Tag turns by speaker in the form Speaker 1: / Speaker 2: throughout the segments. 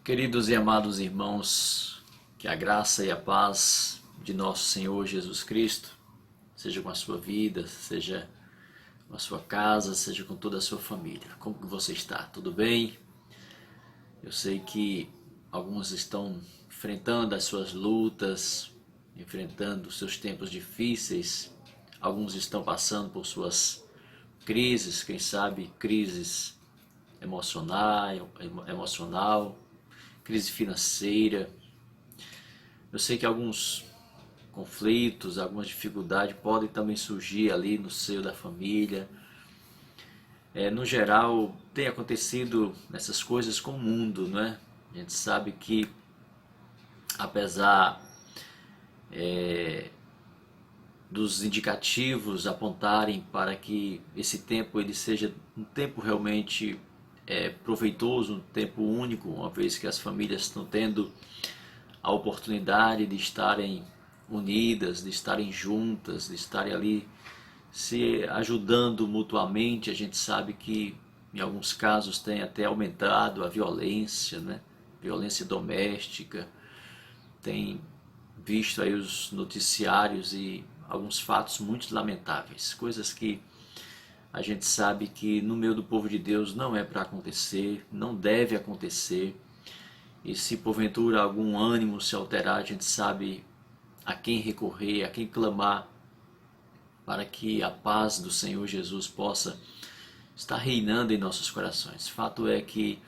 Speaker 1: Queridos e amados irmãos, que a graça e a paz de nosso Senhor Jesus Cristo seja com a sua vida, seja com a sua casa, seja com toda a sua família. Como que você está? Tudo bem? Eu sei que alguns estão enfrentando as suas lutas, enfrentando os seus tempos difíceis. Alguns estão passando por suas crises, quem sabe crises emocional, crise financeira. Eu sei que alguns conflitos, algumas dificuldades podem também surgir ali no seio da família. No geral, tem acontecido essas coisas com o mundo, não é? A gente sabe que, apesar dos indicativos apontarem para que esse tempo ele seja um tempo realmente proveitoso, um tempo único, uma vez que as famílias estão tendo a oportunidade de estarem unidas, de estarem juntas, de estarem ali se ajudando mutuamente. A gente sabe que em alguns casos tem até aumentado a violência, né? Violência doméstica. Tem visto aí os noticiários e alguns fatos muito lamentáveis, coisas que a gente sabe que no meio do povo de Deus não é para acontecer, não deve acontecer. E se porventura algum ânimo se alterar, a gente sabe a quem recorrer, a quem clamar, para que a paz do Senhor Jesus possa estar reinando em nossos corações. Fato é que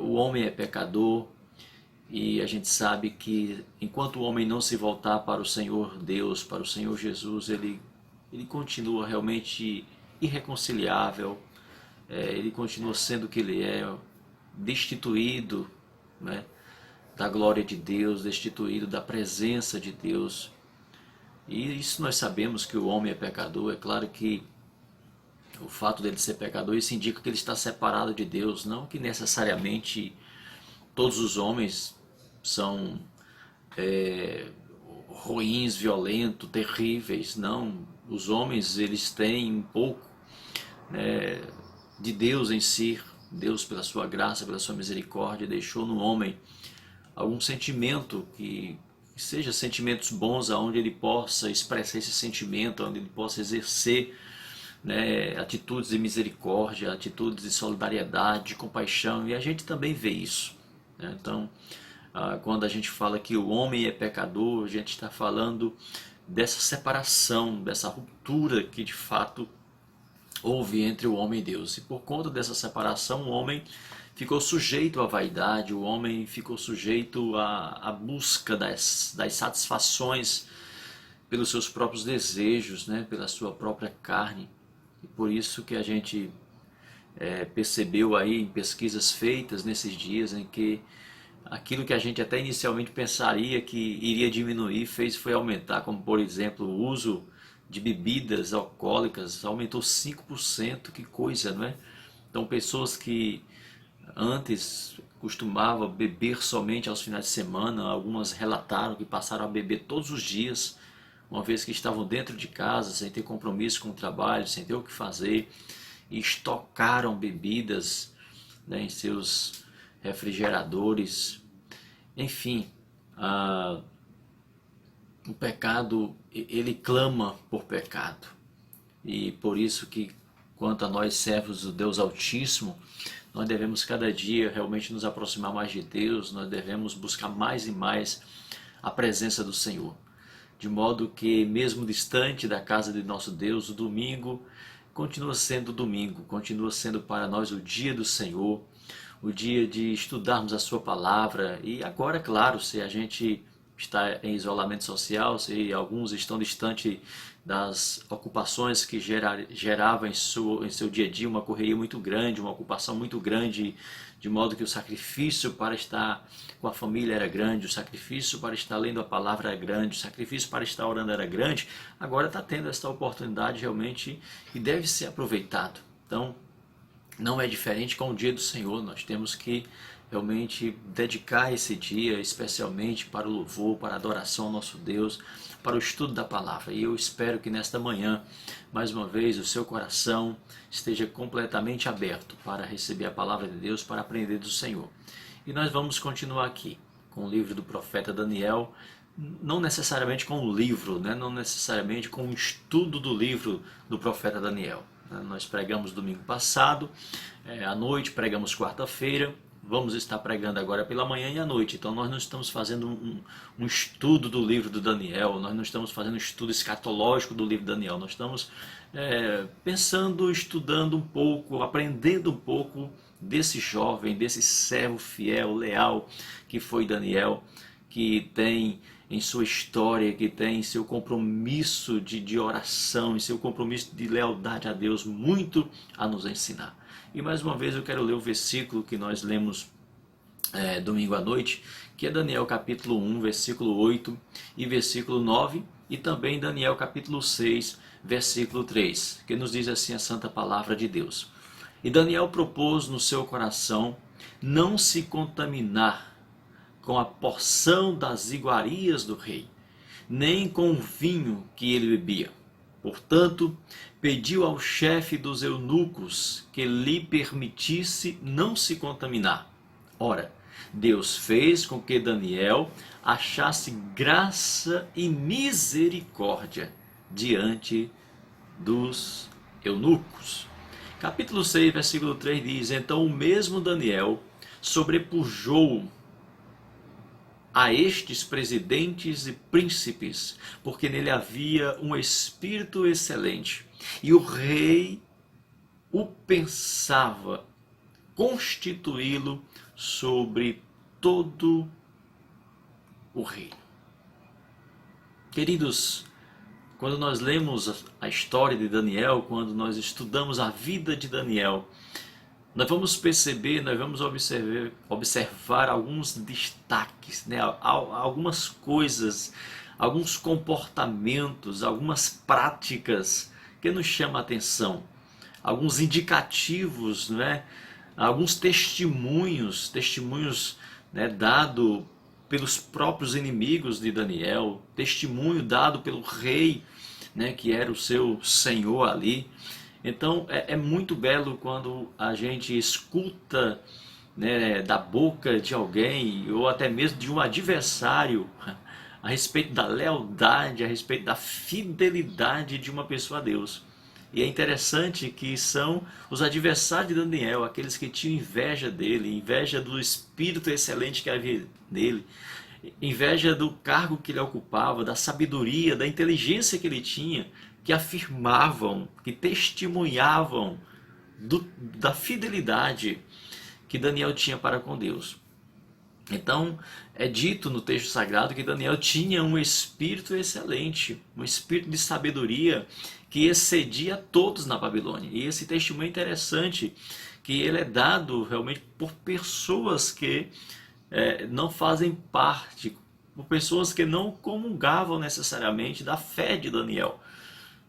Speaker 1: o homem é pecador e a gente sabe que enquanto o homem não se voltar para o Senhor Deus, para o Senhor Jesus, ele continua realmente irreconciliável, ele continua sendo o que ele é, destituído, né, da glória de Deus, destituído da presença de Deus. E isso nós sabemos que o homem é pecador. É claro que o fato dele ser pecador, isso indica que ele está separado de Deus, não que necessariamente todos os homens são ruins, violentos, terríveis. Não, os homens eles têm um pouco de Deus em si. Deus, pela sua graça, pela sua misericórdia, deixou no homem algum sentimento que seja sentimentos bons, aonde ele possa expressar esse sentimento, onde ele possa exercer, né, atitudes de misericórdia, atitudes de solidariedade, de compaixão. E a gente também vê isso, né? Então, quando a gente fala que o homem é pecador, a gente está falando dessa separação, dessa ruptura que de fato houve entre o homem e Deus. E por conta dessa separação, o homem ficou sujeito à vaidade, o homem ficou sujeito à busca das satisfações pelos seus próprios desejos, né? Pela sua própria carne. E por isso que a gente percebeu aí em pesquisas feitas nesses dias em que aquilo que a gente até inicialmente pensaria que iria diminuir, foi aumentar, como por exemplo o uso de bebidas alcoólicas aumentou 5%, que coisa, não é? Então pessoas que antes costumavam beber somente aos finais de semana, algumas relataram que passaram a beber todos os dias, uma vez que estavam dentro de casa, sem ter compromisso com o trabalho, sem ter o que fazer, e estocaram bebidas, né, em seus refrigeradores. Enfim, o pecado, ele clama por pecado. E por isso que, quanto a nós servos do Deus Altíssimo, nós devemos cada dia realmente nos aproximar mais de Deus, nós devemos buscar mais e mais a presença do Senhor. De modo que, mesmo distante da casa de nosso Deus, o domingo continua sendo domingo, continua sendo para nós o dia do Senhor, o dia de estudarmos a sua palavra. E agora, claro, se a gente está em isolamento social, se alguns estão distantes das ocupações que gerava em seu dia a dia uma correria muito grande, uma ocupação muito grande, de modo que o sacrifício para estar com a família era grande, o sacrifício para estar lendo a palavra era grande, o sacrifício para estar orando era grande. Agora está tendo esta oportunidade realmente e deve ser aproveitado. Então, não é diferente com o dia do Senhor. Nós temos que realmente dedicar esse dia especialmente para o louvor, para a adoração ao nosso Deus, para o estudo da palavra. E eu espero que nesta manhã, mais uma vez, o seu coração esteja completamente aberto para receber a palavra de Deus, para aprender do Senhor. E nós vamos continuar aqui com o livro do profeta Daniel, não necessariamente com o livro, né? Não necessariamente com o estudo do livro do profeta Daniel. Nós pregamos domingo passado, à noite, pregamos quarta-feira, vamos estar pregando agora pela manhã e à noite. Então nós não estamos fazendo um estudo do livro do Daniel, nós não estamos fazendo um estudo escatológico do livro do Daniel, nós estamos pensando, estudando um pouco, aprendendo um pouco desse jovem, desse servo fiel, leal que foi Daniel, que tem em sua história, que tem em seu compromisso de oração, em seu compromisso de lealdade a Deus, muito a nos ensinar. E mais uma vez eu quero ler o versículo que nós lemos domingo à noite, que é Daniel capítulo 1, versículo 8 e versículo 9, e também Daniel capítulo 6, versículo 3, que nos diz assim a santa palavra de Deus. E Daniel propôs no seu coração não se contaminar com a porção das iguarias do rei, nem com o vinho que ele bebia. Portanto, pediu ao chefe dos eunucos que lhe permitisse não se contaminar. Ora, Deus fez com que Daniel achasse graça e misericórdia diante dos eunucos. Capítulo 6, versículo 3 diz: Então o mesmo Daniel sobrepujou a estes presidentes e príncipes, porque nele havia um espírito excelente, e o rei o pensava constituí-lo sobre todo o reino. Queridos, quando nós lemos a história de Daniel, quando nós estudamos a vida de Daniel, nós vamos perceber, nós vamos observar alguns destaques, né? Algumas coisas, alguns comportamentos, algumas práticas que nos chamam a atenção, alguns indicativos, né? Alguns testemunhos, né, dados pelos próprios inimigos de Daniel, testemunho dado pelo rei, né, que era o seu senhor ali. Então é muito belo quando a gente escuta, né, da boca de alguém ou até mesmo de um adversário a respeito da lealdade, a respeito da fidelidade de uma pessoa a Deus. E é interessante que são os adversários de Daniel, aqueles que tinham inveja dele, inveja do espírito excelente que havia nele, inveja do cargo que ele ocupava, da sabedoria, da inteligência que ele tinha, que afirmavam, que testemunhavam da fidelidade que Daniel tinha para com Deus. Então, é dito no texto sagrado que Daniel tinha um espírito excelente, um espírito de sabedoria que excedia todos na Babilônia. E esse testemunho é interessante, que ele é dado realmente por pessoas que não fazem parte, por pessoas que não comungavam necessariamente da fé de Daniel.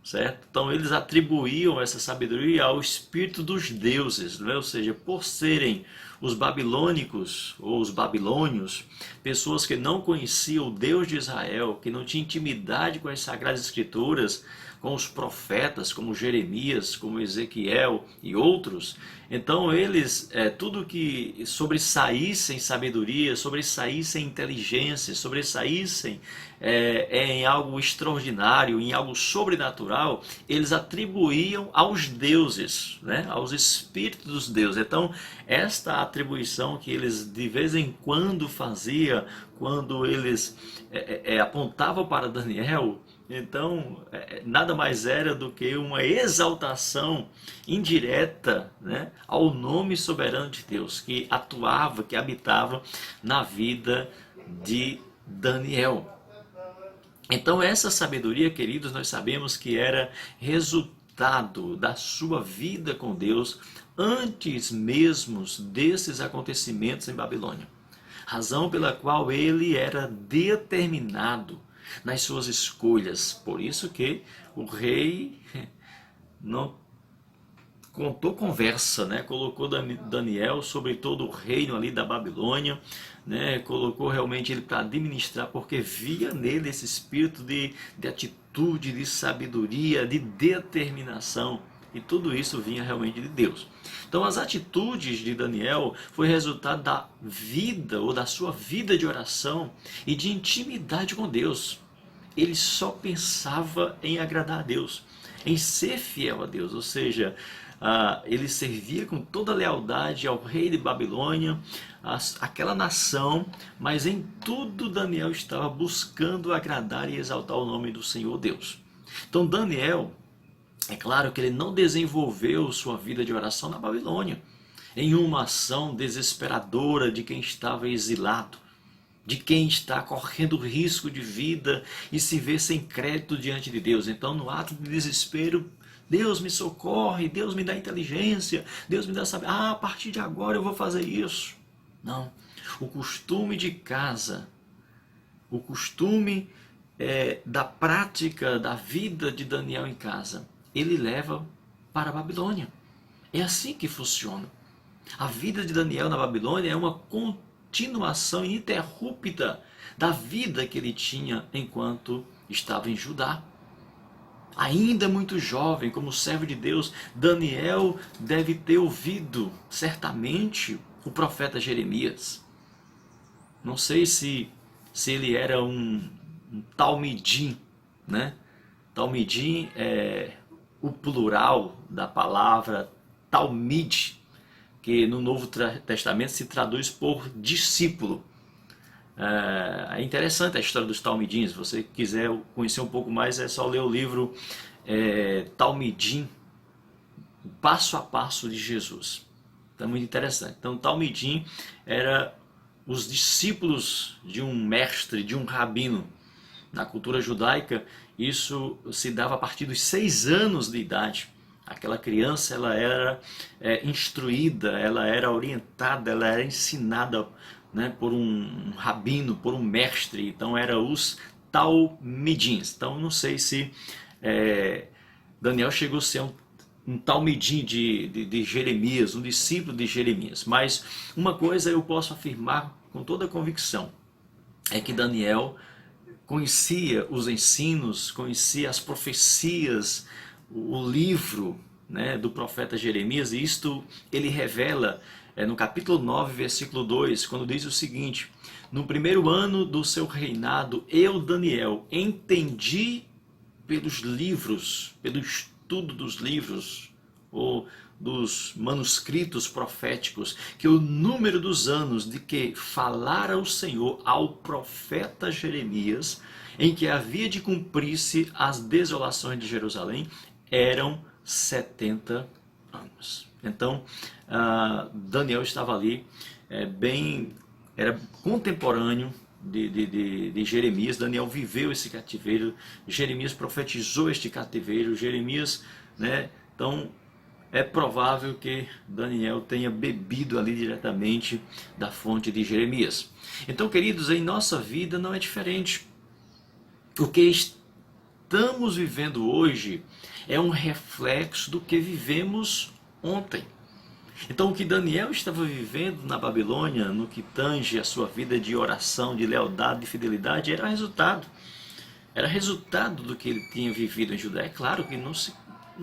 Speaker 1: Certo? Então eles atribuíam essa sabedoria ao espírito dos deuses, né? Ou seja, por serem os babilônicos ou os babilônios, pessoas que não conheciam o Deus de Israel, que não tinham intimidade com as Sagradas Escrituras, com os profetas como Jeremias, como Ezequiel e outros. Então eles, tudo que sobressaíssem sabedoria, sobressaíssem inteligência, sobressaíssem em algo extraordinário, em algo sobrenatural, eles atribuíam aos deuses, né? Aos espíritos dos deuses. Então esta atribuição que eles de vez em quando faziam, quando eles apontavam para Daniel, então nada mais era do que uma exaltação indireta, né, ao nome soberano de Deus, que atuava, que habitava na vida de Daniel. Então essa sabedoria, queridos, nós sabemos que era resultado da sua vida com Deus antes mesmo desses acontecimentos em Babilônia. Razão pela qual ele era determinado nas suas escolhas. Por isso que o rei não contou conversa, né? Colocou Daniel sobre todo o reino ali da Babilônia, né? Colocou realmente ele para administrar, porque via nele esse espírito de atitude, de sabedoria, de determinação e tudo isso vinha realmente de Deus. Então as atitudes de Daniel foi resultado da vida ou da sua vida de oração e de intimidade com Deus. Ele só pensava em agradar a Deus, em ser fiel a Deus, ou seja, ele servia com toda lealdade ao rei de Babilônia, aquela nação, mas em tudo Daniel estava buscando agradar e exaltar o nome do Senhor Deus. Então Daniel, é claro que ele não desenvolveu sua vida de oração na Babilônia, em uma ação desesperadora de quem estava exilado, de quem está correndo risco de vida e se vê sem crédito diante de Deus. Então, no ato de desespero, Deus me socorre, Deus me dá inteligência, Deus me dá saber, a partir de agora eu vou fazer isso. Não, o costume de casa, o costume da prática da vida de Daniel em casa, ele leva para a Babilônia. É assim que funciona. A vida de Daniel na Babilônia é uma continuação ininterrupta da vida que ele tinha enquanto estava em Judá. Ainda muito jovem, como servo de Deus, Daniel deve ter ouvido certamente o profeta Jeremias. Não sei se ele era um talmidim, né? Talmidim é o plural da palavra talmid, que no Novo Testamento se traduz por discípulo. É interessante a história dos talmidins. Se você quiser conhecer um pouco mais, é só ler o livro Talmidim, Passo a Passo de Jesus. Então é muito interessante. Então talmidim era os discípulos de um mestre, de um rabino. Na cultura judaica, isso se dava a partir dos 6 anos de idade. Aquela criança, ela era instruída, ela era orientada, ela era ensinada, né, por um rabino, por um mestre. Então eram os talmidins. Então não sei se Daniel chegou a ser um talmidim de Jeremias, um discípulo de Jeremias. Mas uma coisa eu posso afirmar com toda convicção, é que Daniel conhecia os ensinos, conhecia as profecias, o livro, né, do profeta Jeremias, e isto ele revela no capítulo 9, versículo 2, quando diz o seguinte: no primeiro ano do seu reinado, eu, Daniel, entendi pelos livros, pelo estudo dos livros, ou dos manuscritos proféticos, que o número dos anos de que falara o Senhor ao profeta Jeremias, em que havia de cumprir-se as desolações de Jerusalém, eram 70 anos. Então, Daniel estava ali, era contemporâneo de Jeremias. Daniel viveu esse cativeiro, Jeremias profetizou este cativeiro, Jeremias, né? Então, é provável que Daniel tenha bebido ali diretamente da fonte de Jeremias. Então, queridos, em nossa vida não é diferente. O que estamos vivendo hoje é um reflexo do que vivemos ontem. Então, o que Daniel estava vivendo na Babilônia, no que tange a sua vida de oração, de lealdade, de fidelidade, era resultado. Era resultado do que ele tinha vivido em Judá. É claro que não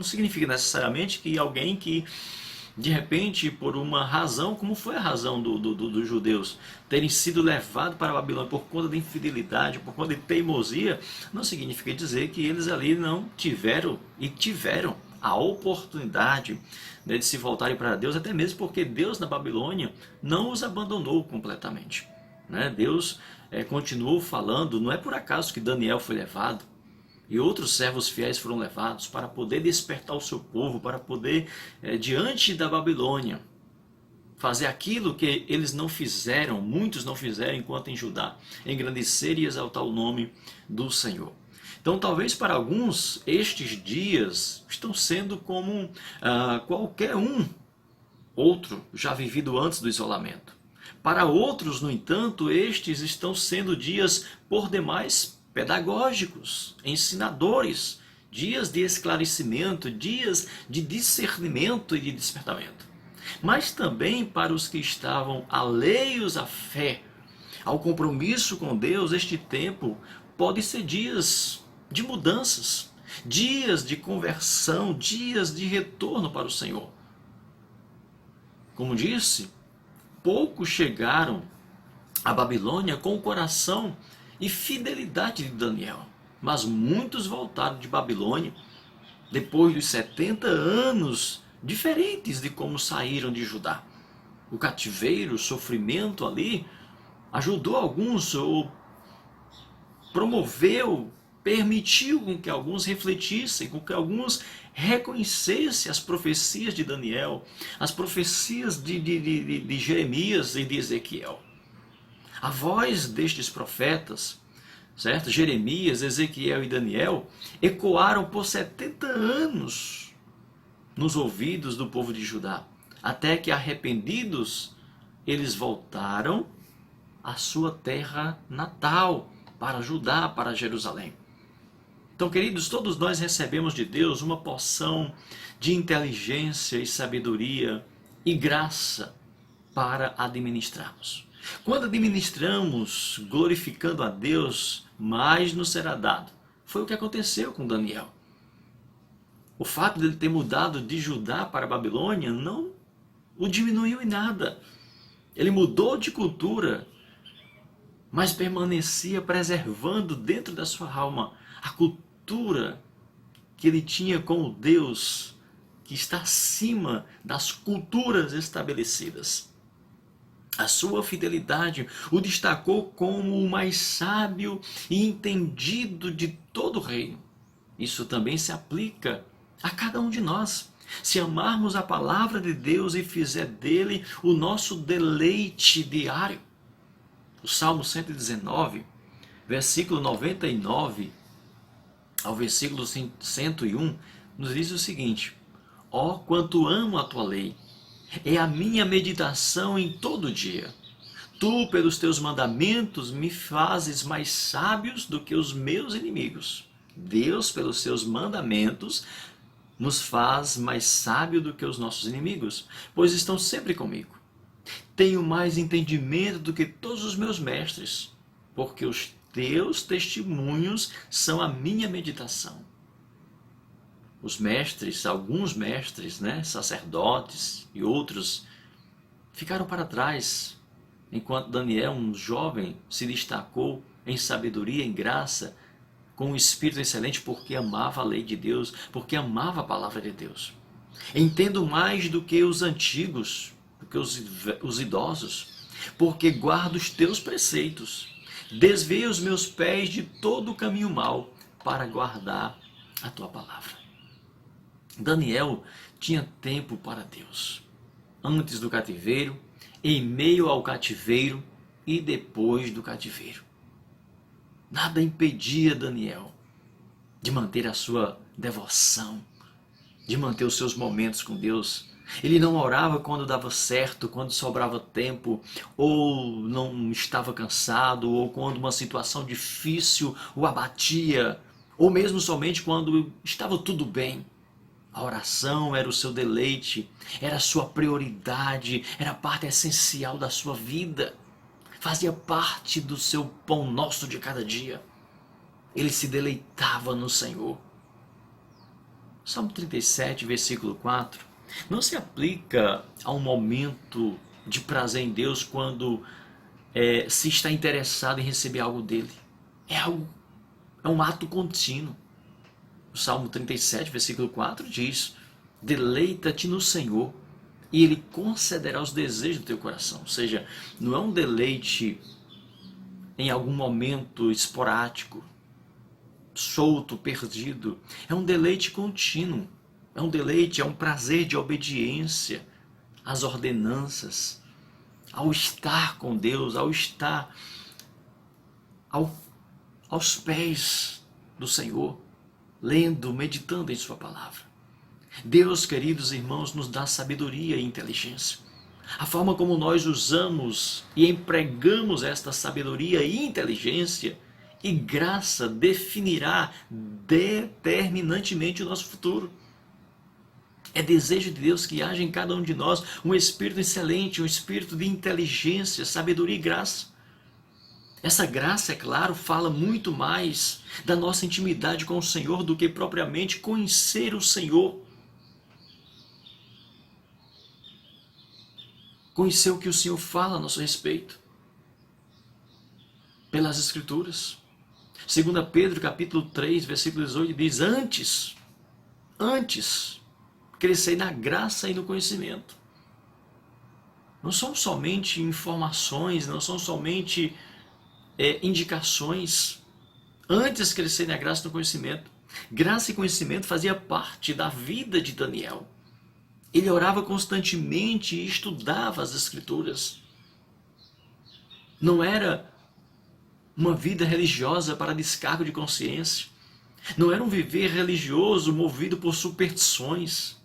Speaker 1: significa necessariamente que alguém que, de repente, por uma razão, como foi a razão dos judeus, terem sido levados para a Babilônia por conta de infidelidade, por conta de teimosia, não significa dizer que eles ali não tiveram a oportunidade, né, de se voltarem para Deus, até mesmo porque Deus na Babilônia não os abandonou completamente, né? Deus continuou falando. Não é por acaso que Daniel foi levado e outros servos fiéis foram levados para poder despertar o seu povo, para poder, diante da Babilônia, fazer aquilo que eles não fizeram, muitos não fizeram enquanto em Judá, engrandecer e exaltar o nome do Senhor. Então, talvez para alguns, estes dias estão sendo como qualquer outro já vivido antes do isolamento. Para outros, no entanto, estes estão sendo dias por demais pedagógicos, ensinadores, dias de esclarecimento, dias de discernimento e de despertamento. Mas também para os que estavam alheios à fé, ao compromisso com Deus, este tempo pode ser dias de mudanças, dias de conversão, dias de retorno para o Senhor. Como disse, poucos chegaram à Babilônia com o coração e fidelidade de Daniel, mas muitos voltaram de Babilônia depois dos 70 anos diferentes de como saíram de Judá. O cativeiro, o sofrimento ali, ajudou alguns, ou promoveu, permitiu com que alguns refletissem, com que alguns reconhecessem as profecias de Daniel, as profecias de Jeremias e de Ezequiel. A voz destes profetas, certo? Jeremias, Ezequiel e Daniel, ecoaram por 70 anos nos ouvidos do povo de Judá, até que, arrependidos, eles voltaram à sua terra natal, para Judá, para Jerusalém. Então, queridos, todos nós recebemos de Deus uma porção de inteligência e sabedoria e graça para administrarmos. Quando administramos glorificando a Deus, mais nos será dado. Foi o que aconteceu com Daniel. O fato de ele ter mudado de Judá para a Babilônia não o diminuiu em nada. Ele mudou de cultura, mas permanecia preservando dentro da sua alma a cultura que ele tinha com o Deus que está acima das culturas estabelecidas. A sua fidelidade o destacou como o mais sábio e entendido de todo o reino. Isso também se aplica a cada um de nós. Se amarmos a palavra de Deus e fizer dele o nosso deleite diário. O Salmo 119, versículo 99 ao versículo 101, nos diz o seguinte: ó, quanto amo a tua lei! É a minha meditação em todo dia. Tu, pelos teus mandamentos, me fazes mais sábios do que os meus inimigos. Deus, pelos seus mandamentos, nos faz mais sábio do que os nossos inimigos, pois estão sempre comigo. Tenho mais entendimento do que todos os meus mestres, porque os teus testemunhos são a minha meditação. Os mestres, alguns mestres, sacerdotes e outros, ficaram para trás, enquanto Daniel, um jovem, se destacou em sabedoria, em graça, com um espírito excelente, porque amava a lei de Deus, porque amava a palavra de Deus. Entendo mais do que os antigos, do que os idosos, porque guardo os teus preceitos. Desviei os meus pés de todo o caminho mau, para guardar a tua palavra. Daniel tinha tempo para Deus, antes do cativeiro, em meio ao cativeiro e depois do cativeiro. Nada impedia Daniel de manter a sua devoção, de manter os seus momentos com Deus. Ele não orava quando dava certo, quando sobrava tempo, ou não estava cansado, ou quando uma situação difícil o abatia, ou mesmo somente quando estava tudo bem. A oração era o seu deleite, era a sua prioridade, era a parte essencial da sua vida. Fazia parte do seu pão nosso de cada dia. Ele se deleitava no Senhor. Salmo 37, versículo 4, não se aplica a um momento de prazer em Deus quando se está interessado em receber algo dele. É um ato contínuo. O Salmo 37, versículo 4 diz: deleita-te no Senhor e Ele concederá os desejos do teu coração. Ou seja, não é um deleite em algum momento esporádico, solto, perdido. É um deleite contínuo. É um deleite, é um prazer de obediência às ordenanças, ao estar com Deus, ao estar aos pés do Senhor, lendo, meditando em sua palavra. Deus, queridos irmãos, nos dá sabedoria e inteligência. A forma como nós usamos e empregamos esta sabedoria e inteligência e graça definirá determinantemente o nosso futuro. É desejo de Deus que haja em cada um de nós um espírito excelente, um espírito de inteligência, sabedoria e graça. Essa graça, é claro, fala muito mais da nossa intimidade com o Senhor do que propriamente conhecer o Senhor. Conhecer o que o Senhor fala a nosso respeito. Pelas Escrituras. 2 Pedro capítulo 3, versículo 18 diz: antes, crescei na graça e no conhecimento. Não são somente informações, não são somente indicações. Antes crescer na graça e no conhecimento. Graça e conhecimento fazia parte da vida de Daniel. Ele orava constantemente e estudava as Escrituras. Não era uma vida religiosa para descargo de consciência. Não era um viver religioso movido por superstições,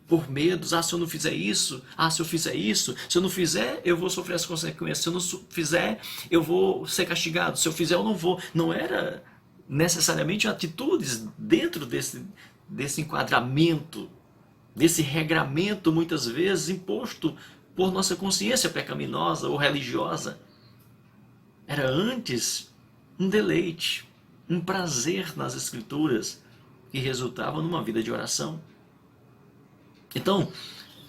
Speaker 1: por medos. Se eu não fizer isso, se eu fizer isso, se eu não fizer, eu vou sofrer as consequências. Se eu não fizer, eu vou ser castigado. Se eu fizer, eu não vou. Não era necessariamente atitudes dentro desse enquadramento, desse regramento, muitas vezes imposto por nossa consciência pecaminosa ou religiosa. Era antes um deleite, um prazer nas Escrituras que resultava numa vida de oração. Então,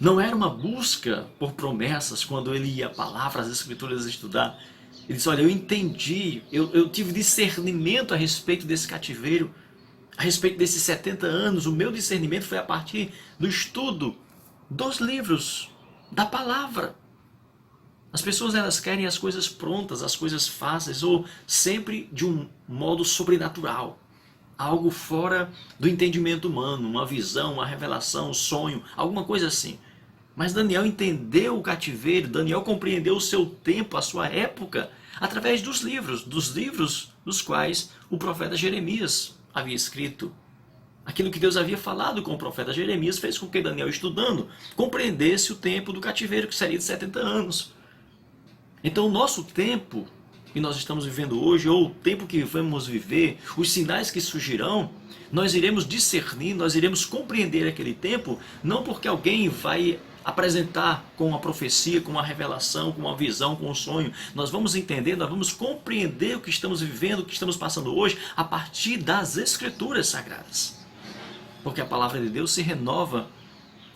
Speaker 1: não era uma busca por promessas quando ele ia a palavra, as Escrituras estudar. Ele disse: olha, eu entendi, eu tive discernimento a respeito desse cativeiro, a respeito desses 70 anos. O meu discernimento foi a partir do estudo dos livros, da palavra. As pessoas, elas querem as coisas prontas, as coisas fáceis, ou sempre de um modo sobrenatural. Algo fora do entendimento humano, uma visão, uma revelação, um sonho, alguma coisa assim. Mas Daniel entendeu o cativeiro, Daniel compreendeu o seu tempo, a sua época, através dos livros dos quais o profeta Jeremias havia escrito. Aquilo que Deus havia falado com o profeta Jeremias fez com que Daniel, estudando, compreendesse o tempo do cativeiro, que seria de 70 anos. Então o nosso tempo que nós estamos vivendo hoje, ou o tempo que vamos viver, os sinais que surgirão, nós iremos discernir, nós iremos compreender aquele tempo, não porque alguém vai apresentar com uma profecia, com uma revelação, com uma visão, com um sonho. Nós vamos entender, nós vamos compreender o que estamos vivendo, o que estamos passando hoje, a partir das Escrituras Sagradas. Porque a palavra de Deus se renova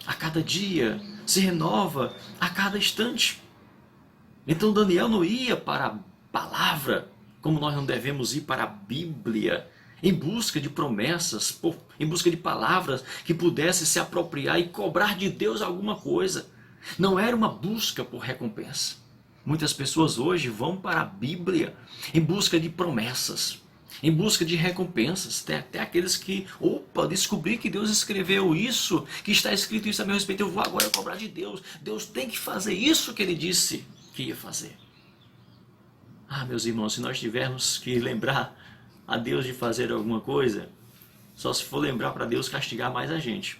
Speaker 1: a cada dia, se renova a cada instante. Então Daniel não ia para a palavra, como nós não devemos ir para a Bíblia, em busca de promessas, em busca de palavras que pudessem se apropriar e cobrar de Deus alguma coisa. Não era uma busca por recompensa. Muitas pessoas hoje vão para a Bíblia em busca de promessas, em busca de recompensas. Tem até aqueles que, descobri que Deus escreveu isso, que está escrito isso a meu respeito, eu vou agora cobrar de Deus. Deus tem que fazer isso que Ele disse que ia fazer. Meus irmãos, se nós tivermos que lembrar a Deus de fazer alguma coisa, só se for lembrar para Deus castigar mais a gente.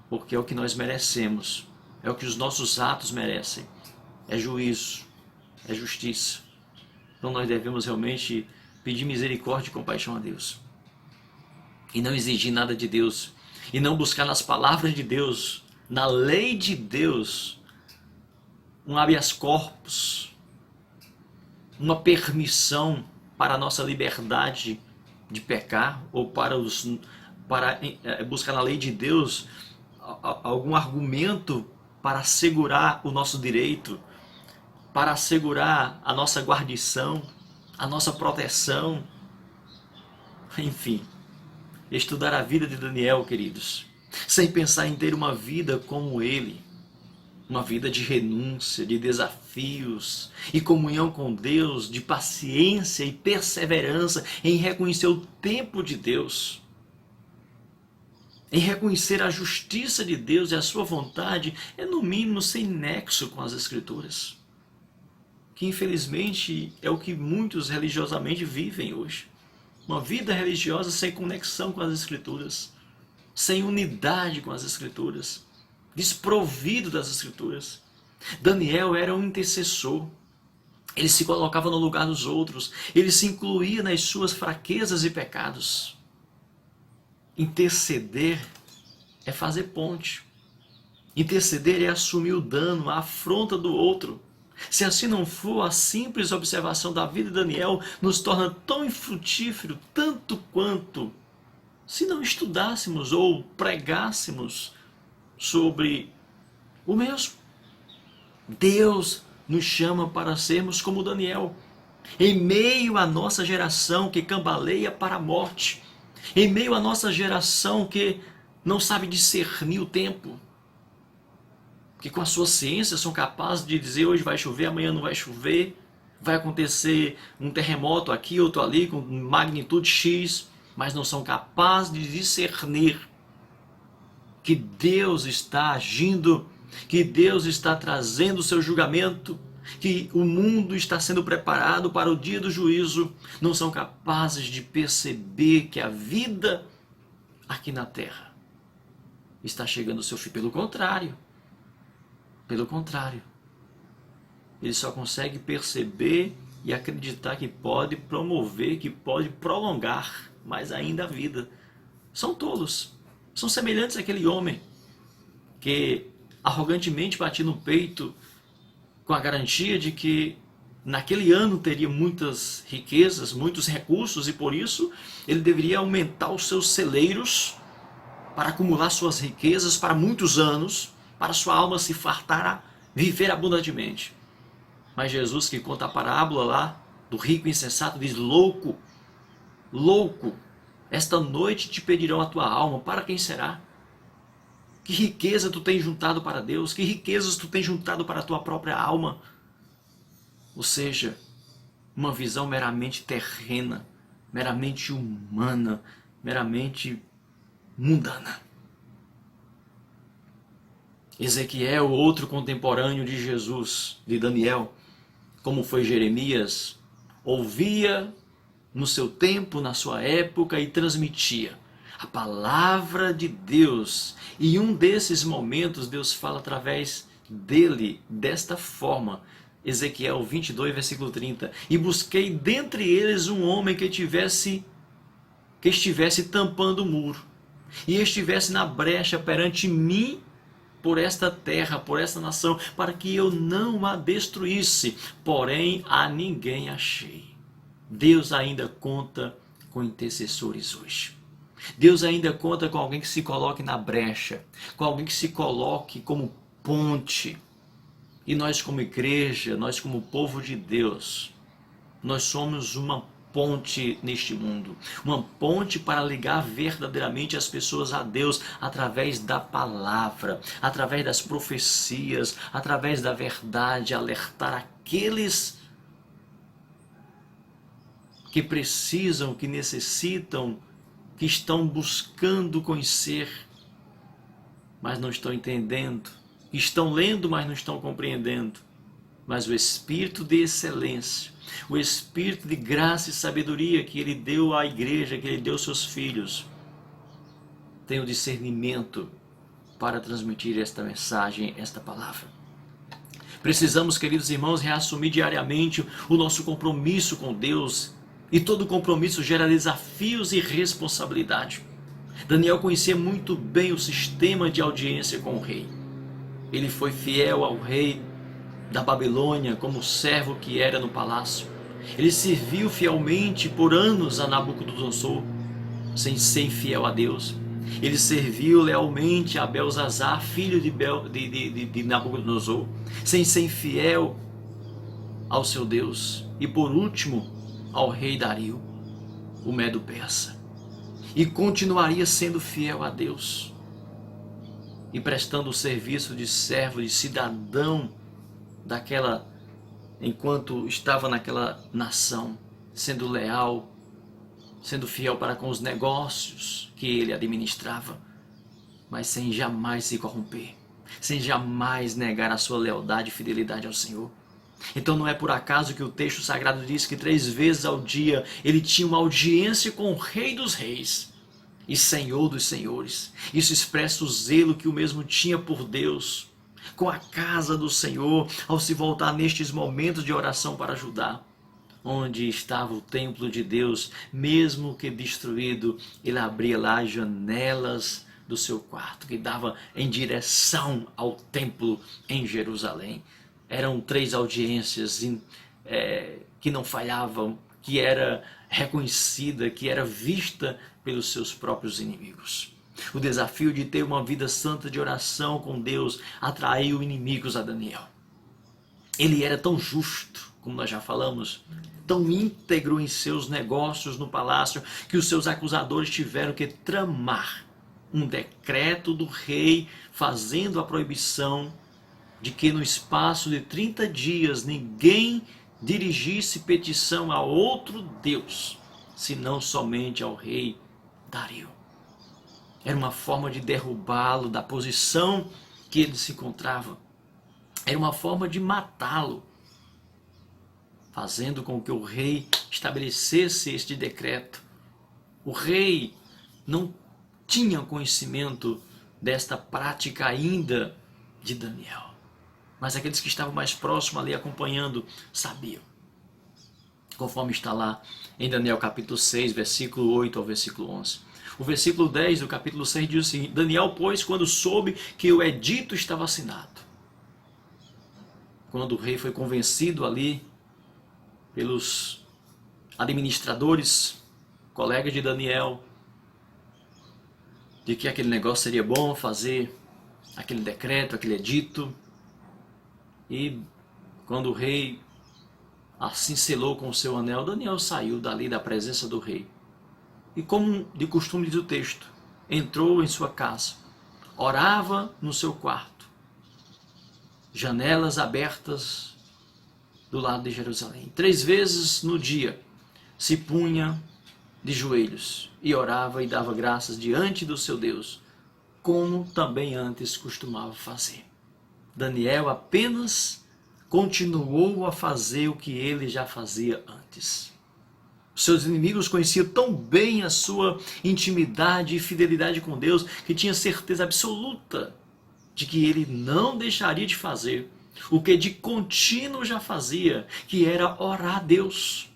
Speaker 1: Porque é o que nós merecemos, é o que os nossos atos merecem, é juízo, é justiça. Então nós devemos realmente pedir misericórdia e compaixão a Deus. E não exigir nada de Deus, e não buscar nas palavras de Deus, na lei de Deus, um habeas corpus, uma permissão para a nossa liberdade de pecar, ou para buscar na lei de Deus algum argumento para assegurar o nosso direito, para assegurar a nossa guarnição, a nossa proteção. Enfim, estudar a vida de Daniel, queridos, sem pensar em ter uma vida como ele, uma vida de renúncia, de desafios e comunhão com Deus, de paciência e perseverança em reconhecer o tempo de Deus, em reconhecer a justiça de Deus e a sua vontade, é no mínimo sem nexo com as Escrituras, que infelizmente é o que muitos religiosamente vivem hoje. Uma vida religiosa sem conexão com as Escrituras, sem unidade com as Escrituras, desprovido das Escrituras. Daniel era um intercessor. Ele se colocava no lugar dos outros. Ele se incluía nas suas fraquezas e pecados. Interceder é fazer ponte. Interceder é assumir o dano, a afronta do outro. Se assim não for, a simples observação da vida de Daniel nos torna tão infrutífero, tanto quanto se não estudássemos ou pregássemos sobre o mesmo. Deus nos chama para sermos como Daniel, em meio à nossa geração que cambaleia para a morte, em meio à nossa geração que não sabe discernir o tempo, que com a sua ciência são capazes de dizer hoje vai chover, amanhã não vai chover, vai acontecer um terremoto aqui, outro ali, com magnitude X, mas não são capazes de discernir que Deus está agindo, que Deus está trazendo o seu julgamento, que o mundo está sendo preparado para o dia do juízo, não são capazes de perceber que a vida aqui na terra está chegando ao seu fim. Pelo contrário, ele só consegue perceber e acreditar que pode promover, que pode prolongar mais ainda a vida. São tolos, são semelhantes àquele homem que arrogantemente batia no peito com a garantia de que naquele ano teria muitas riquezas, muitos recursos, e por isso ele deveria aumentar os seus celeiros para acumular suas riquezas para muitos anos, para sua alma se fartar, viver abundantemente. Mas Jesus, que conta a parábola lá do rico insensato, diz: louco, louco, esta noite te pedirão a tua alma, para quem será? Que riqueza tu tens juntado para Deus, que riquezas tu tens juntado para a tua própria alma. Ou seja, uma visão meramente terrena, meramente humana, meramente mundana. Ezequiel, outro contemporâneo de Jesus, de Daniel, como foi Jeremias, ouvia no seu tempo, na sua época, e transmitia a palavra de Deus. E em um desses momentos Deus fala através dele desta forma. Ezequiel 22, versículo 30. E busquei dentre eles um homem que estivesse tampando o muro e estivesse na brecha perante mim por esta terra, por esta nação, para que eu não a destruísse. Porém, a ninguém achei. Deus ainda conta com intercessores hoje. Deus ainda conta com alguém que se coloque na brecha, com alguém que se coloque como ponte. E nós como igreja, nós como povo de Deus, nós somos uma ponte neste mundo, uma ponte para ligar verdadeiramente as pessoas a Deus através da palavra, através das profecias, através da verdade, alertar aqueles que precisam, que necessitam, que estão buscando conhecer, mas não estão entendendo, que estão lendo, mas não estão compreendendo. Mas o Espírito de excelência, o Espírito de graça e sabedoria que Ele deu à igreja, que Ele deu aos seus filhos, tem o discernimento para transmitir esta mensagem, esta palavra. Precisamos, queridos irmãos, reassumir diariamente o nosso compromisso com Deus, e todo compromisso gera desafios e responsabilidade. Daniel conhecia muito bem o sistema de audiência com o rei. Ele foi fiel ao rei da Babilônia como servo que era no palácio. Ele serviu fielmente por anos a Nabucodonosor, sem ser fiel a Deus. Ele serviu lealmente a Belzazar, filho de Nabucodonosor, sem ser fiel ao seu Deus. E por último, ao rei Dario, o Medo-Persa. E continuaria sendo fiel a Deus e prestando o serviço de servo, de cidadão daquela, enquanto estava naquela nação, sendo leal, sendo fiel para com os negócios que ele administrava, mas sem jamais se corromper, sem jamais negar a sua lealdade e fidelidade ao Senhor. Então não é por acaso que o texto sagrado diz que 3 vezes ao dia ele tinha uma audiência com o Rei dos Reis e Senhor dos Senhores. Isso expressa o zelo que o mesmo tinha por Deus, com a casa do Senhor, ao se voltar nestes momentos de oração para Judá, onde estava o templo de Deus, mesmo que destruído, ele abria lá as janelas do seu quarto, que dava em direção ao templo em Jerusalém. Eram 3 audiências que não falhavam, que era reconhecida, que era vista pelos seus próprios inimigos. O desafio de ter uma vida santa de oração com Deus atraiu inimigos a Daniel. Ele era tão justo, como nós já falamos, tão íntegro em seus negócios no palácio, que os seus acusadores tiveram que tramar um decreto do rei fazendo a proibição de que no espaço de 30 dias ninguém dirigisse petição a outro Deus, senão somente ao rei Dario. Era uma forma de derrubá-lo da posição que ele se encontrava. Era uma forma de matá-lo, fazendo com que o rei estabelecesse este decreto. O rei não tinha conhecimento desta prática ainda de Daniel, mas aqueles que estavam mais próximos ali acompanhando sabiam. Conforme está lá em Daniel capítulo 6, versículo 8 ao versículo 11. O versículo 10 do capítulo 6 diz assim: Daniel, pois, quando soube que o edito estava assinado, quando o rei foi convencido ali pelos administradores, colegas de Daniel, de que aquele negócio seria bom fazer, aquele decreto, aquele edito, e quando o rei assim selou com o seu anel, Daniel saiu dali da presença do rei. E como de costume diz o texto, entrou em sua casa, orava no seu quarto, janelas abertas do lado de Jerusalém. 3 vezes no dia se punha de joelhos e orava e dava graças diante do seu Deus, como também antes costumava fazer. Daniel apenas continuou a fazer o que ele já fazia antes. Os seus inimigos conheciam tão bem a sua intimidade e fidelidade com Deus que tinha certeza absoluta de que ele não deixaria de fazer o que de contínuo já fazia, que era orar a Deus,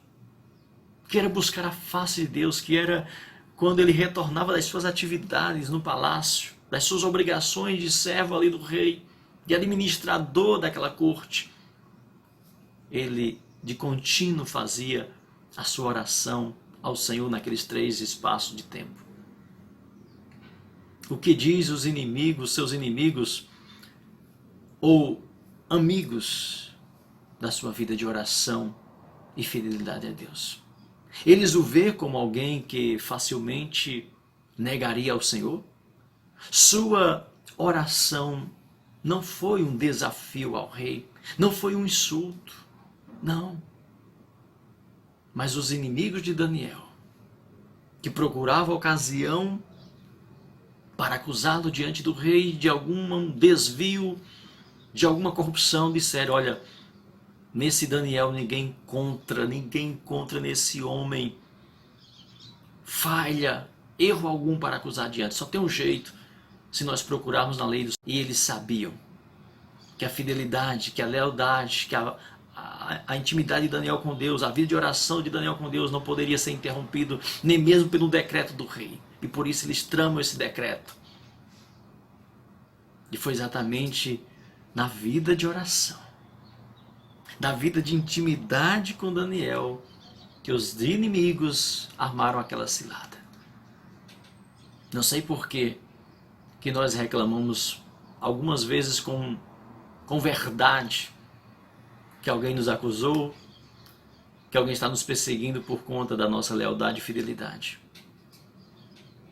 Speaker 1: que era buscar a face de Deus, que era quando ele retornava das suas atividades no palácio, das suas obrigações de servo ali do rei, de administrador daquela corte. Ele de contínuo fazia a sua oração ao Senhor naqueles 3 espaços de tempo. O que diz os inimigos, seus inimigos ou amigos da sua vida de oração e fidelidade a Deus? Eles o vê como alguém que facilmente negaria ao Senhor? Sua oração não foi um desafio ao rei, não foi um insulto, não. Mas os inimigos de Daniel, que procuravam ocasião para acusá-lo diante do rei de algum desvio, de alguma corrupção, disseram: olha, nesse Daniel ninguém encontra nesse homem falha, erro algum para acusar diante. Só tem um jeito, se nós procurarmos na lei dos... E eles sabiam que a fidelidade, que a lealdade, que a intimidade de Daniel com Deus, a vida de oração de Daniel com Deus não poderia ser interrompido nem mesmo pelo decreto do rei. E por isso eles tramam esse decreto. E foi exatamente na vida de oração, na vida de intimidade com Daniel, que os inimigos armaram aquela cilada. Não sei por que nós reclamamos algumas vezes com verdade que alguém nos acusou, que alguém está nos perseguindo por conta da nossa lealdade e fidelidade.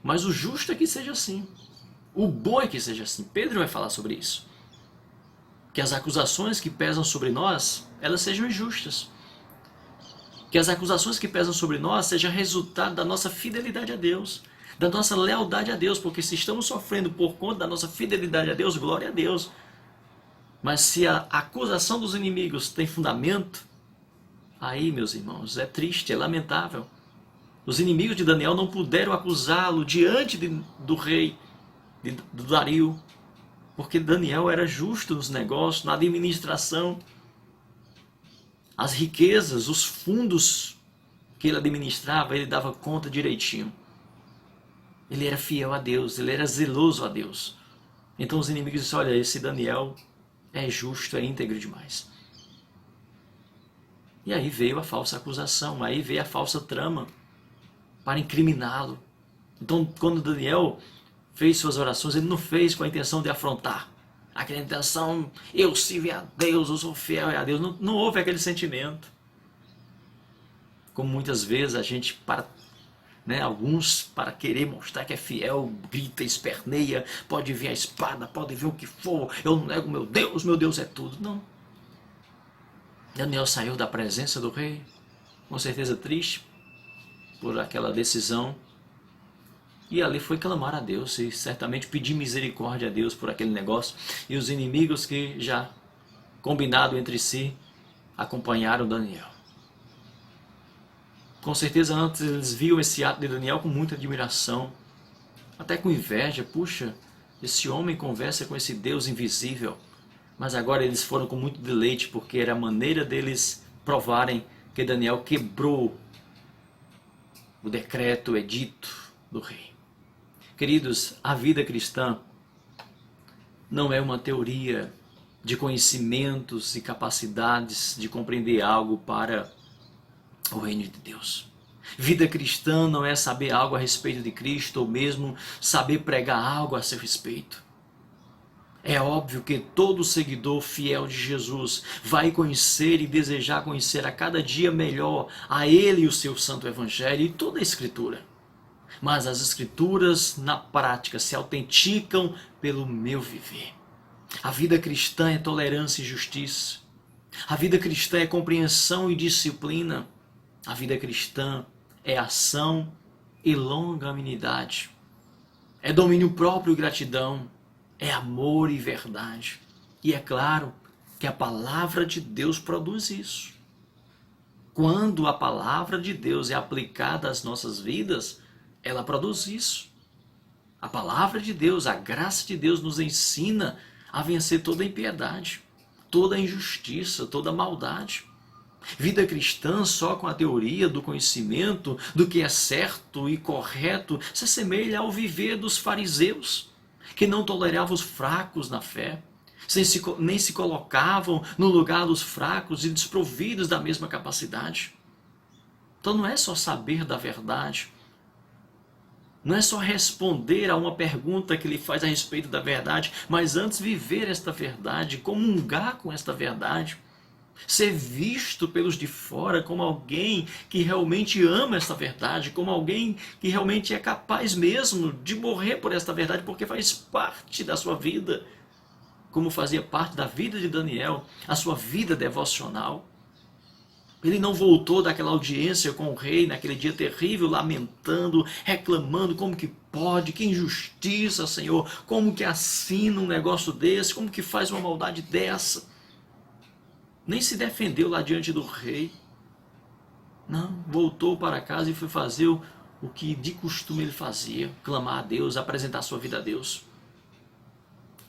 Speaker 1: Mas o justo é que seja assim. O bom é que seja assim. Pedro vai falar sobre isso. Que as acusações que pesam sobre nós, elas sejam injustas. Que as acusações que pesam sobre nós sejam resultado da nossa fidelidade a Deus, da nossa lealdade a Deus, porque se estamos sofrendo por conta da nossa fidelidade a Deus, glória a Deus. Mas se a acusação dos inimigos tem fundamento, aí, meus irmãos, é triste, é lamentável. Os inimigos de Daniel não puderam acusá-lo diante do rei, do Dario, porque Daniel era justo nos negócios, na administração. As riquezas, os fundos que ele administrava, ele dava conta direitinho. Ele era fiel a Deus, ele era zeloso a Deus. Então os inimigos disseram: olha, esse Daniel é justo, é íntegro demais. E aí veio a falsa acusação, aí veio a falsa trama para incriminá-lo. Então, quando Daniel fez suas orações, ele não fez com a intenção de afrontar. Aquela intenção, eu sirvo a Deus, eu sou fiel a Deus. Não, não houve aquele sentimento. Como muitas vezes a gente, alguns, para querer mostrar que é fiel, grita, esperneia, pode vir a espada, pode vir o que for, eu não nego meu Deus é tudo. Não. Daniel saiu da presença do rei, com certeza triste por aquela decisão, e ali foi clamar a Deus e certamente pedir misericórdia a Deus por aquele negócio. E os inimigos que já combinado entre si acompanharam Daniel. Com certeza antes eles viam esse ato de Daniel com muita admiração, até com inveja. Puxa, esse homem conversa com esse Deus invisível. Mas agora eles foram com muito deleite, porque era a maneira deles provarem que Daniel quebrou o decreto, o edito do rei. Queridos, a vida cristã não é uma teoria de conhecimentos e capacidades de compreender algo para o reino de Deus. Vida cristã não é saber algo a respeito de Cristo ou mesmo saber pregar algo a seu respeito. É óbvio que todo seguidor fiel de Jesus vai conhecer e desejar conhecer a cada dia melhor a Ele e o seu santo evangelho e toda a Escritura. Mas as Escrituras na prática se autenticam pelo meu viver. A vida cristã é tolerância e justiça. A vida cristã é compreensão e disciplina. A vida cristã é ação e longanimidade. É domínio próprio e gratidão. É amor e verdade. E é claro que a palavra de Deus produz isso. Quando a palavra de Deus é aplicada às nossas vidas, ela produz isso. A palavra de Deus, a graça de Deus nos ensina a vencer toda a impiedade, toda a injustiça, toda a maldade. Vida cristã só com a teoria do conhecimento do que é certo e correto se assemelha ao viver dos fariseus, que não toleravam os fracos na fé, nem se colocavam no lugar dos fracos e desprovidos da mesma capacidade. Então não é só saber da verdade, não é só responder a uma pergunta que ele faz a respeito da verdade, mas antes viver esta verdade, comungar com esta verdade, ser visto pelos de fora como alguém que realmente ama esta verdade, como alguém que realmente é capaz mesmo de morrer por esta verdade, porque faz parte da sua vida, como fazia parte da vida de Daniel, a sua vida devocional. Ele não voltou daquela audiência com o rei naquele dia terrível, lamentando, reclamando, como que pode, que injustiça, Senhor, como que assina um negócio desse, como que faz uma maldade dessa. Nem se defendeu lá diante do rei. Não, voltou para casa e foi fazer o que de costume ele fazia, clamar a Deus, apresentar sua vida a Deus.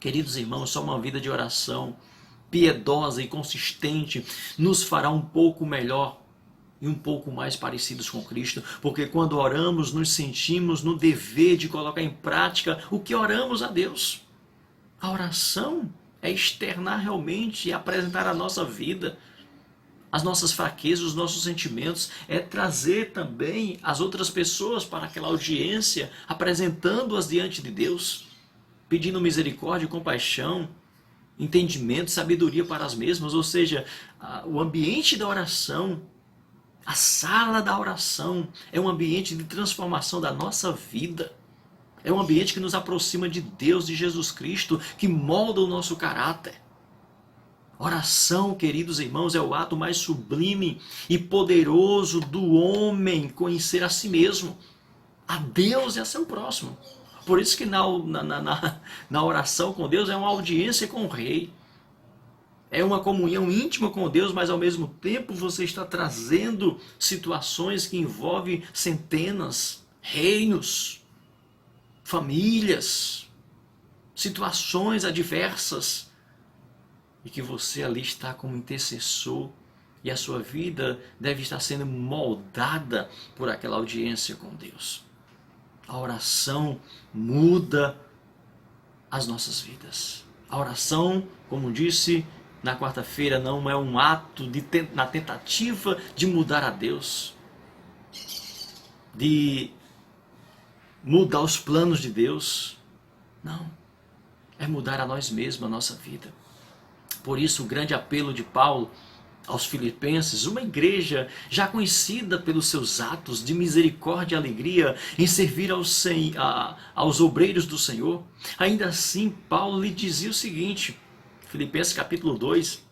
Speaker 1: Queridos irmãos, só uma vida de oração piedosa e consistente nos fará um pouco melhor e um pouco mais parecidos com Cristo, porque quando oramos nos sentimos no dever de colocar em prática o que oramos a Deus. A oração é externar realmente e apresentar a nossa vida, as nossas fraquezas, os nossos sentimentos, é trazer também as outras pessoas para aquela audiência, apresentando-as diante de Deus, pedindo misericórdia e compaixão, entendimento, sabedoria para as mesmas, ou seja, o ambiente da oração, a sala da oração é um ambiente de transformação da nossa vida. É um ambiente que nos aproxima de Deus, de Jesus Cristo, que molda o nosso caráter. Oração, queridos irmãos, é o ato mais sublime e poderoso do homem conhecer a si mesmo, a Deus e a seu próximo. Por isso que na oração com Deus é uma audiência com o rei. É uma comunhão íntima com Deus, mas ao mesmo tempo você está trazendo situações que envolvem centenas, reinos, famílias, situações adversas. E que você ali está como intercessor e a sua vida deve estar sendo moldada por aquela audiência com Deus. A oração muda as nossas vidas. A oração, como disse na quarta-feira, não é um ato na tentativa de mudar a Deus, de mudar os planos de Deus. Não, é mudar a nós mesmos, a nossa vida. Por isso o grande apelo de Paulo aos Filipenses, uma igreja já conhecida pelos seus atos de misericórdia e alegria em servir aos obreiros do Senhor. Ainda assim, Paulo lhe dizia o seguinte, Filipenses capítulo 2,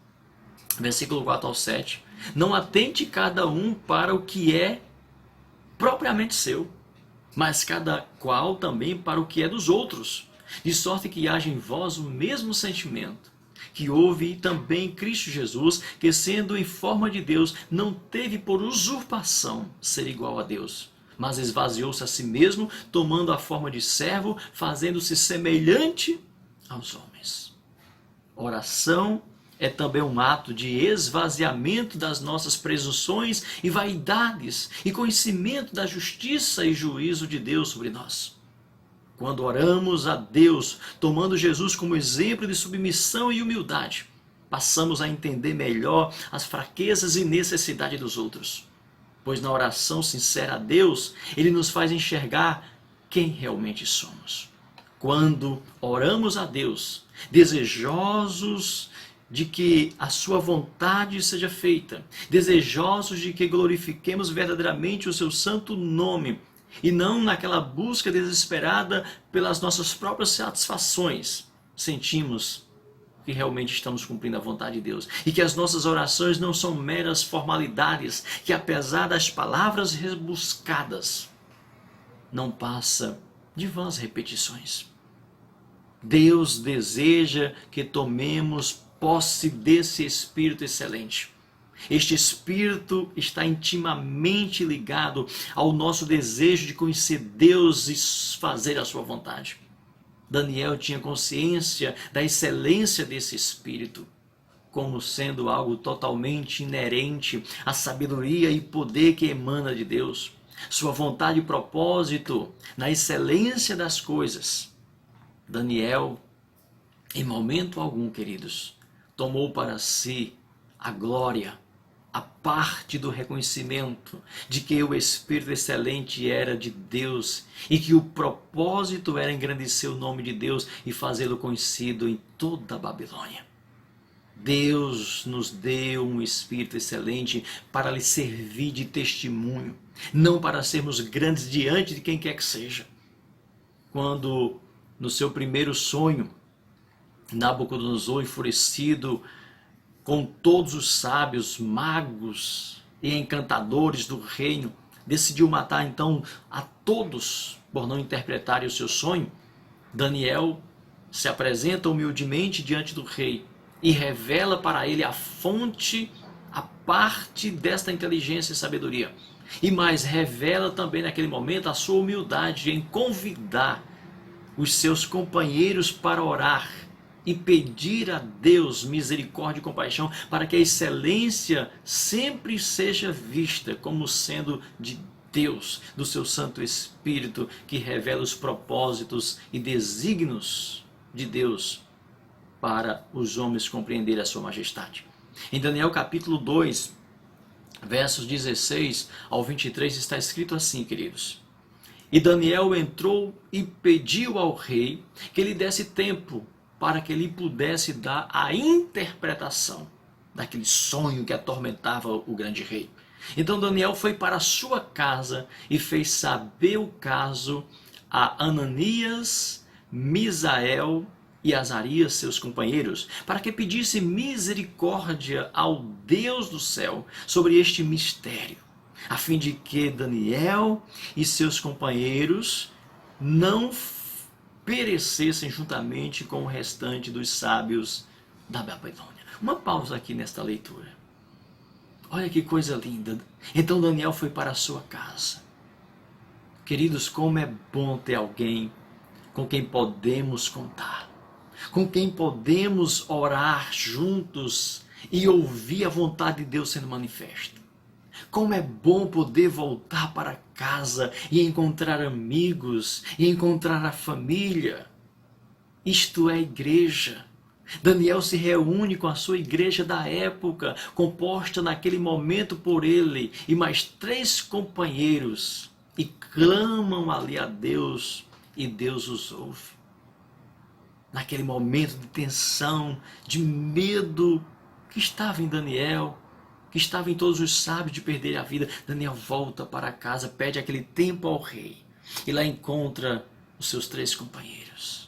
Speaker 1: versículo 4 ao 7, não atente cada um para o que é propriamente seu, mas cada qual também para o que é dos outros, de sorte que haja em vós o mesmo sentimento que houve também em Cristo Jesus, que sendo em forma de Deus, não teve por usurpação ser igual a Deus, mas esvaziou-se a si mesmo, tomando a forma de servo, fazendo-se semelhante aos homens. Oração é também um ato de esvaziamento das nossas presunções e vaidades e conhecimento da justiça e juízo de Deus sobre nós. Quando oramos a Deus, tomando Jesus como exemplo de submissão e humildade, passamos a entender melhor as fraquezas e necessidades dos outros. Pois na oração sincera a Deus, Ele nos faz enxergar quem realmente somos. Quando oramos a Deus, desejosos de que a sua vontade seja feita, desejosos de que glorifiquemos verdadeiramente o seu santo nome, e não naquela busca desesperada pelas nossas próprias satisfações, sentimos que realmente estamos cumprindo a vontade de Deus e que as nossas orações não são meras formalidades, que apesar das palavras rebuscadas, não passa de vãs repetições. Deus deseja que tomemos posse desse Espírito excelente. Este Espírito está intimamente ligado ao nosso desejo de conhecer Deus e fazer a sua vontade. Daniel tinha consciência da excelência desse Espírito, como sendo algo totalmente inerente à sabedoria e poder que emana de Deus. Sua vontade e propósito na excelência das coisas. Daniel, em momento algum, queridos, tomou para si a glória, a parte do reconhecimento de que o Espírito excelente era de Deus e que o propósito era engrandecer o nome de Deus e fazê-lo conhecido em toda a Babilônia. Deus nos deu um Espírito excelente para lhe servir de testemunho, não para sermos grandes diante de quem quer que seja. Quando, no seu primeiro sonho, Nabucodonosor, enfurecido com todos os sábios, magos e encantadores do reino, decidiu matar então a todos por não interpretarem o seu sonho, Daniel se apresenta humildemente diante do rei e revela para ele a fonte, a parte desta inteligência e sabedoria. E mais, revela também naquele momento a sua humildade em convidar os seus companheiros para orar e pedir a Deus misericórdia e compaixão para que a excelência sempre seja vista como sendo de Deus, do seu Santo Espírito, que revela os propósitos e desígnios de Deus para os homens compreenderem a sua majestade. Em Daniel capítulo 2, versos 16 ao 23 está escrito assim, queridos: E Daniel entrou e pediu ao rei que lhe desse tempo para que ele pudesse dar a interpretação daquele sonho que atormentava o grande rei. Então Daniel foi para a sua casa e fez saber o caso a Ananias, Misael e Azarias, seus companheiros, para que pedisse misericórdia ao Deus do céu sobre este mistério, a fim de que Daniel e seus companheiros não perecessem juntamente com o restante dos sábios da Babilônia. Uma pausa aqui nesta leitura. Olha que coisa linda. Então Daniel foi para a sua casa. Queridos, como é bom ter alguém com quem podemos contar, com quem podemos orar juntos e ouvir a vontade de Deus sendo manifesta. Como é bom poder voltar para casa e encontrar amigos, e encontrar a família. Isto é igreja. Daniel se reúne com a sua igreja da época, composta naquele momento por ele e mais 3 companheiros, e clamam ali a Deus, e Deus os ouve. Naquele momento de tensão, de medo que estava em Daniel, que estava em todos os sábios de perder a vida, Daniel volta para casa, pede aquele tempo ao rei, e lá encontra os seus 3 companheiros.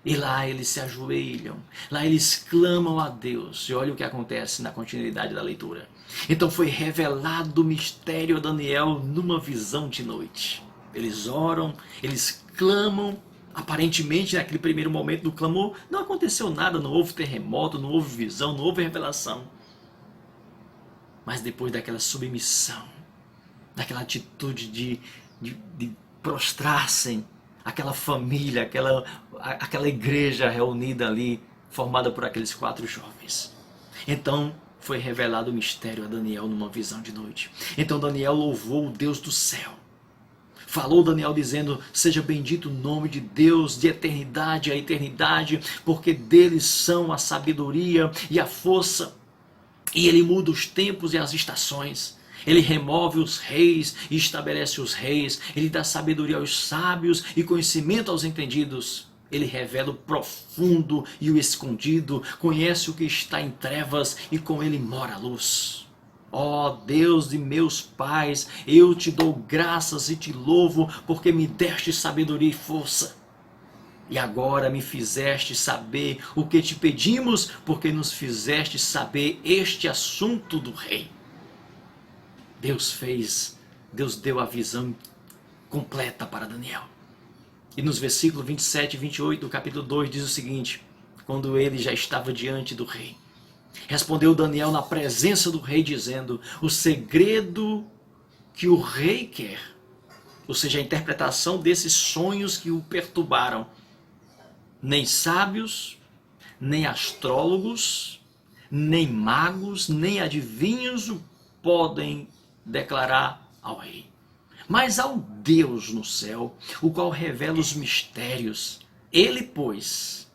Speaker 1: E lá eles se ajoelham, lá eles clamam a Deus. E olha o que acontece na continuidade da leitura. Então foi revelado o mistério a Daniel numa visão de noite. Eles oram, eles clamam. Aparentemente, naquele primeiro momento do clamor, não aconteceu nada, não houve terremoto, não houve visão, não houve revelação. Mas depois daquela submissão, daquela atitude de prostrar-se, aquela família, aquela igreja reunida ali, formada por aqueles 4 jovens. Então foi revelado o mistério a Daniel numa visão de noite. Então Daniel louvou o Deus do céu. Falou Daniel dizendo: seja bendito o nome de Deus de eternidade a eternidade, porque deles são a sabedoria e a força. E ele muda os tempos e as estações. Ele remove os reis e estabelece os reis. Ele dá sabedoria aos sábios e conhecimento aos entendidos. Ele revela o profundo e o escondido. Conhece o que está em trevas e com ele mora a luz. Ó Deus de meus pais, eu te dou graças e te louvo, porque me deste sabedoria e força. E agora me fizeste saber o que te pedimos, porque nos fizeste saber este assunto do rei. Deus deu a visão completa para Daniel. E nos versículos 27 e 28 do capítulo 2 diz o seguinte: quando ele já estava diante do rei, respondeu Daniel na presença do rei, dizendo: o segredo que o rei quer, ou seja, a interpretação desses sonhos que o perturbaram, nem sábios, nem astrólogos, nem magos, nem adivinhos o podem declarar ao rei. Mas ao Deus no céu, o qual revela os mistérios, ele, pois,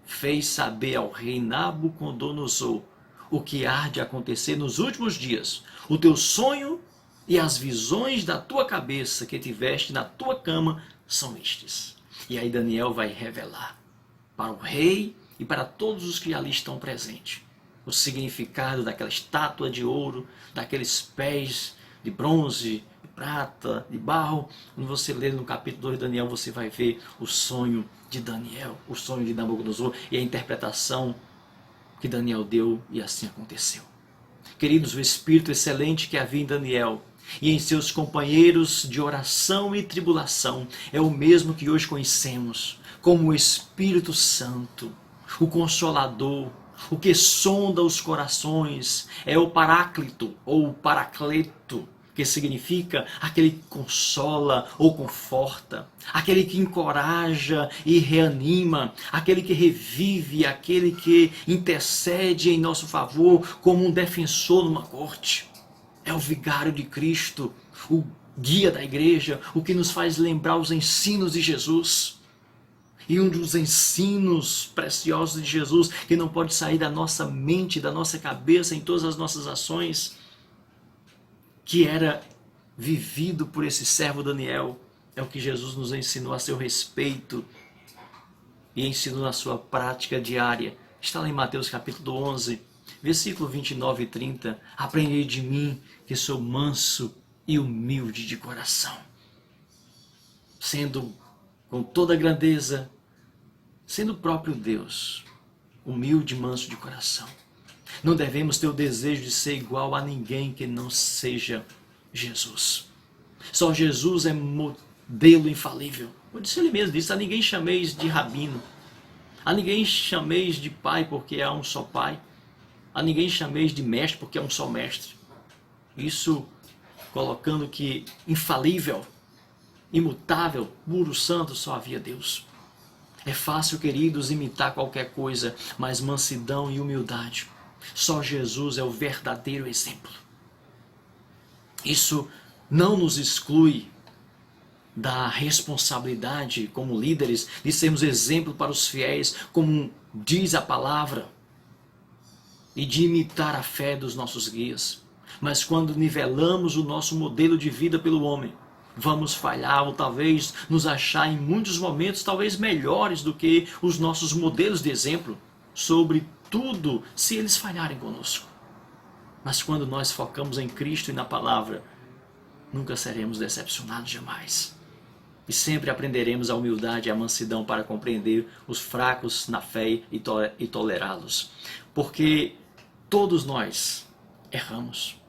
Speaker 1: fez saber ao rei Nabucodonosor o que há de acontecer nos últimos dias. O teu sonho e as visões da tua cabeça que tiveste na tua cama são estes. E aí Daniel vai revelar para o rei e para todos os que ali estão presentes o significado daquela estátua de ouro, daqueles pés de bronze, de prata, de barro. Quando você ler no capítulo 2 de Daniel, você vai ver o sonho de Daniel, o sonho de Nabucodonosor e a interpretação que Daniel deu, e assim aconteceu. Queridos, o espírito excelente que havia em Daniel e em seus companheiros de oração e tribulação é o mesmo que hoje conhecemos como o Espírito Santo, o Consolador, o que sonda os corações. É o Paráclito ou o Paracleto, que significa aquele que consola ou conforta, aquele que encoraja e reanima, aquele que revive, aquele que intercede em nosso favor como um defensor numa corte. É o vigário de Cristo, o guia da igreja, o que nos faz lembrar os ensinos de Jesus. E um dos ensinos preciosos de Jesus, que não pode sair da nossa mente, da nossa cabeça, em todas as nossas ações, que era vivido por esse servo Daniel, é o que Jesus nos ensinou a seu respeito e ensinou na sua prática diária. Está lá em Mateus capítulo 11, versículo 29 e 30. Aprendei de mim, que sou manso e humilde de coração. Sendo com toda a grandeza, sendo o próprio Deus, humilde e manso de coração. Não devemos ter o desejo de ser igual a ninguém que não seja Jesus. Só Jesus é modelo infalível. Como disse ele mesmo, disse: a ninguém chameis de rabino, a ninguém chameis de pai, porque há um só pai, a ninguém chameis de mestre, porque há um só mestre. Isso colocando que infalível, imutável, puro, santo, só havia Deus. É fácil, queridos, imitar qualquer coisa, mas mansidão e humildade, só Jesus é o verdadeiro exemplo. Isso não nos exclui da responsabilidade como líderes de sermos exemplo para os fiéis, como diz a palavra, e de imitar a fé dos nossos guias. Mas quando nivelamos o nosso modelo de vida pelo homem, vamos falhar ou talvez nos achar em muitos momentos talvez melhores do que os nossos modelos de exemplo, sobretudo se eles falharem conosco. Mas quando nós focamos em Cristo e na palavra, nunca seremos decepcionados jamais. E sempre aprenderemos a humildade e a mansidão para compreender os fracos na fé e tolerá-los. Porque todos nós erramos.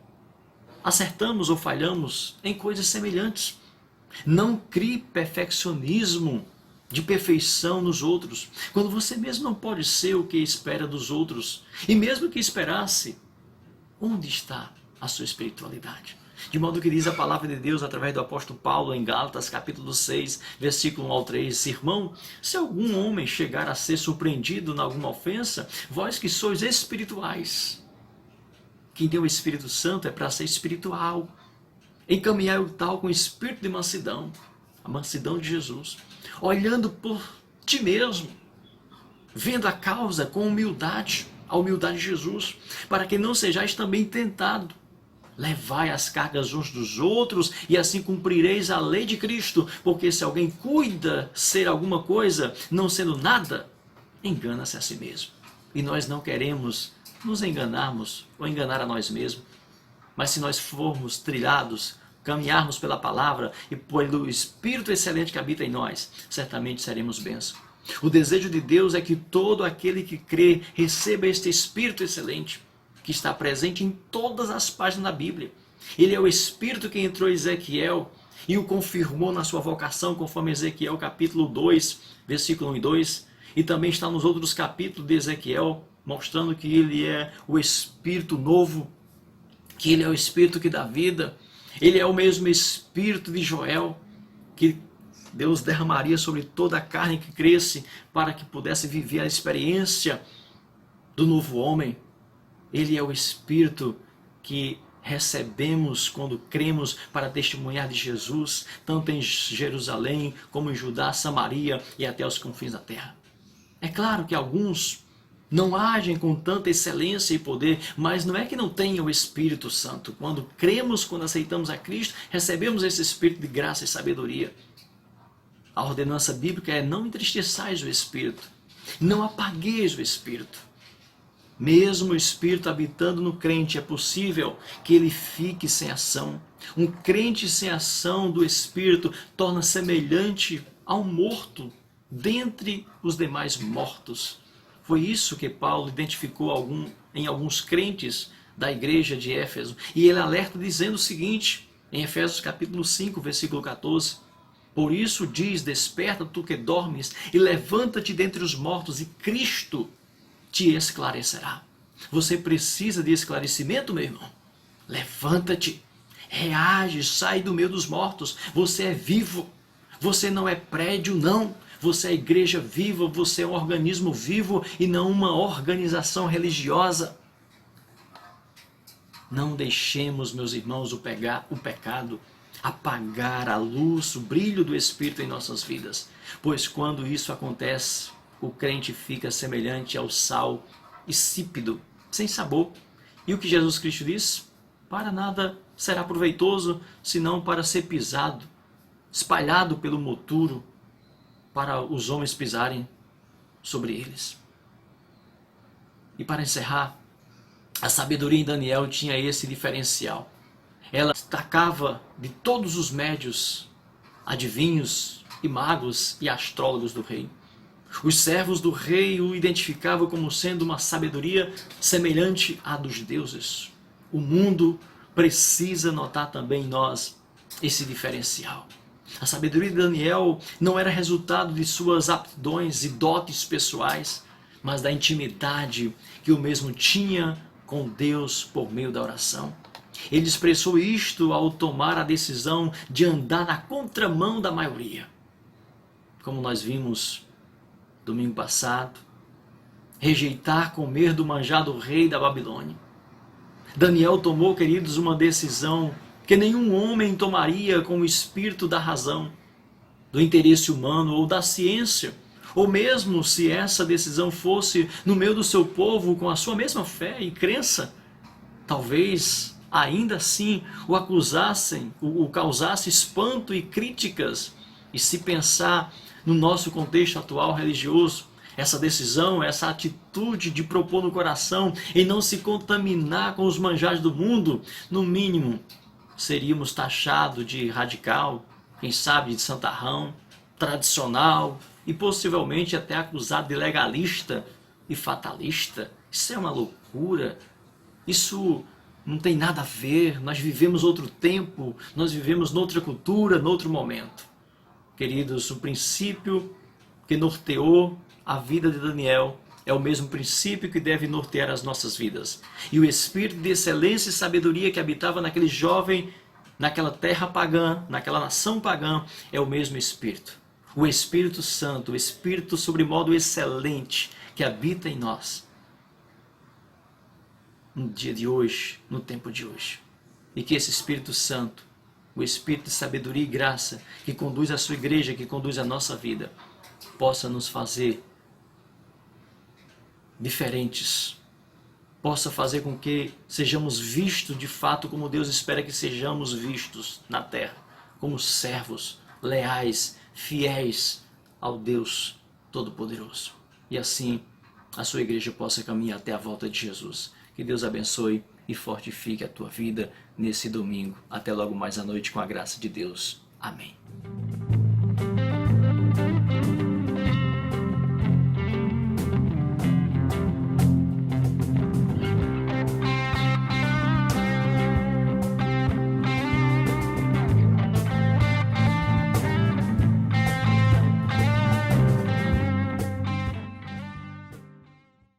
Speaker 1: Acertamos ou falhamos em coisas semelhantes. Não crie perfeccionismo de perfeição nos outros, quando você mesmo não pode ser o que espera dos outros. E mesmo que esperasse, onde está a sua espiritualidade? De modo que diz a palavra de Deus através do apóstolo Paulo em Gálatas capítulo 6, versículo 1 ao 3. Irmão, se algum homem chegar a ser surpreendido em alguma ofensa, vós que sois espirituais, quem tem o Espírito Santo é para ser espiritual, encaminhar o tal com espírito de mansidão, a mansidão de Jesus, olhando por ti mesmo, vendo a causa com humildade, a humildade de Jesus, para que não sejais também tentado. Levai as cargas uns dos outros e assim cumprireis a lei de Cristo, porque se alguém cuida ser alguma coisa, não sendo nada, engana-se a si mesmo. E nós não queremos nos enganarmos ou enganar a nós mesmos, mas se nós formos trilhados, caminharmos pela palavra e pelo Espírito excelente que habita em nós, certamente seremos bênçãos. O desejo de Deus é que todo aquele que crê receba este Espírito excelente, que está presente em todas as páginas da Bíblia. Ele é o Espírito que entrou em Ezequiel e o confirmou na sua vocação, conforme Ezequiel capítulo 2, versículo 1 e 2. E também está nos outros capítulos de Ezequiel, mostrando que ele é o Espírito novo, que ele é o Espírito que dá vida. Ele é o mesmo Espírito de Joel, que Deus derramaria sobre toda a carne que cresce, para que pudesse viver a experiência do novo homem. Ele é o Espírito que recebemos quando cremos para testemunhar de Jesus, tanto em Jerusalém como em Judá, Samaria e até os confins da terra. É claro que alguns não agem com tanta excelência e poder, mas não é que não tenham o Espírito Santo. Quando cremos, quando aceitamos a Cristo, recebemos esse Espírito de graça e sabedoria. A ordenança bíblica é: não entristeçais o Espírito, não apagueis o Espírito. Mesmo o Espírito habitando no crente, é possível que ele fique sem ação. Um crente sem ação do Espírito torna semelhante a um morto dentre os demais mortos. Foi isso que Paulo identificou em alguns crentes da igreja de Éfeso. E ele alerta dizendo o seguinte, em Efésios capítulo 5, versículo 14. Por isso diz: desperta tu que dormes e levanta-te dentre os mortos e Cristo te esclarecerá. Você precisa de esclarecimento, meu irmão? Levanta-te, reage, sai do meio dos mortos. Você é vivo, você não é prédio, não. Você é igreja viva, você é um organismo vivo e não uma organização religiosa. Não deixemos, meus irmãos, o pecado apagar a luz, o brilho do Espírito em nossas vidas. Pois quando isso acontece, o crente fica semelhante ao sal insípido, sem sabor. E o que Jesus Cristo diz? Para nada será proveitoso, senão para ser pisado, espalhado pelo moturo, para os homens pisarem sobre eles. E para encerrar, a sabedoria em Daniel tinha esse diferencial. Ela destacava de todos os médios, adivinhos e magos e astrólogos do rei. Os servos do rei o identificavam como sendo uma sabedoria semelhante à dos deuses. O mundo precisa notar também em nós esse diferencial. A sabedoria de Daniel não era resultado de suas aptidões e dotes pessoais, mas da intimidade que o mesmo tinha com Deus por meio da oração. Ele expressou isto ao tomar a decisão de andar na contramão da maioria. Como nós vimos domingo passado, rejeitar comer do manjar do rei da Babilônia. Daniel tomou, queridos, uma decisão que nenhum homem tomaria com o espírito da razão, do interesse humano ou da ciência, Ou mesmo se essa decisão fosse no meio do seu povo com a sua mesma fé e crença, talvez ainda assim o acusassem, o causasse espanto e críticas. E se pensar no nosso contexto atual religioso, essa decisão, essa atitude de propor no coração em não se contaminar com os manjares do mundo, no mínimo seríamos taxados de radical, quem sabe de santarrão, tradicional e possivelmente até acusado de legalista e fatalista. Isso é uma loucura. Isso não tem nada a ver. Nós vivemos outro tempo, nós vivemos noutra cultura, noutro momento. Queridos, o princípio que norteou a vida de Daniel é o mesmo princípio que deve nortear as nossas vidas. E o espírito de excelência e sabedoria que habitava naquele jovem, naquela terra pagã, naquela nação pagã, é o mesmo espírito. O Espírito Santo, o Espírito sobremodo excelente que habita em nós. No dia de hoje, no tempo de hoje. E que esse Espírito Santo, o Espírito de sabedoria e graça, que conduz a sua igreja, que conduz a nossa vida, possa nos fazer diferentes, possa fazer com que sejamos vistos de fato como Deus espera que sejamos vistos na terra, como servos leais, fiéis ao Deus Todo-Poderoso. E assim a sua igreja possa caminhar até a volta de Jesus. Que Deus abençoe e fortifique a tua vida nesse domingo. Até logo mais à noite com a graça de Deus. Amém.